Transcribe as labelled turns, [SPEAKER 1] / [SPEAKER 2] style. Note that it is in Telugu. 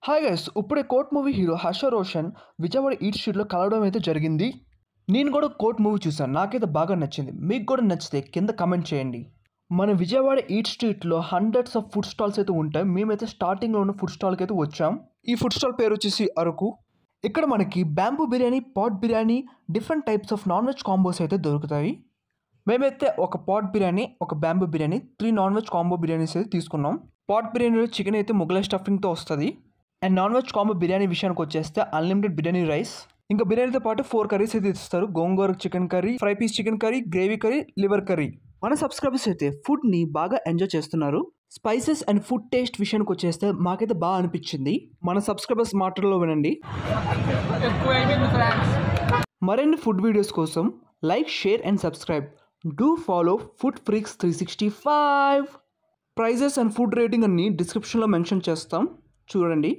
[SPEAKER 1] హాయ్ గైస్, ఇప్పుడే court movie hero Harsha Roshan Vijayawada eat స్ట్రీట్లో కలవడం అయితే జరిగింది. నేను కూడా కోర్ట్ మూవీ చూసాను, నాకైతే బాగా నచ్చింది. మీకు కూడా నచ్చితే కింద కమెంట్ చేయండి. మన విజయవాడ ఈట్ స్ట్రీట్లో హండ్రెడ్స్ ఆఫ్ ఫుడ్ స్టాల్స్ అయితే ఉంటాయి. మేమైతే స్టార్టింగ్లో ఉన్న ఫుడ్ స్టాల్కి అయితే వచ్చాం. ఈ ఫుడ్ స్టాల్ పేరు వచ్చేసి అరకు. ఇక్కడ మనకి bamboo biryani, pot biryani, different types of non veg combos అయితే దొరుకుతాయి. మేమైతే ఒక పాట్ బిర్యానీ, ఒక bamboo biryani, 3 non veg combo biryanis అయితే తీసుకున్నాం. పాట్ బిర్యానీలో చికెన్ అయితే ముగలై స్టఫింగ్తో వస్తుంది. And non veg combo biryani విషయానికి వచ్చేస్తే అన్లిమిటెడ్ బిర్యానీ రైస్, ఇంకా బిర్యానీతో పాటు 4 కర్రీస్ అయితే ఇస్తారు. Gongura chicken curry, fry piece chicken curry, gravy curry, liver curry. మన సబ్స్క్రైబర్స్ అయితే ఫుడ్ని బాగా ఎంజాయ్ చేస్తున్నారు. స్పైసెస్ అండ్ ఫుడ్ టేస్ట్ విషయానికి వచ్చేస్తే మాకైతే బాగా అనిపించింది. మన సబ్స్క్రైబర్స్ మాటల్లో వినండి. మరిన్ని ఫుడ్ వీడియోస్ కోసం like, share and subscribe. Do follow food freaks 365. Prizes and food rating అన్ని డిస్క్రిప్షన్లో మెన్షన్ చేస్తాం, చూడండి.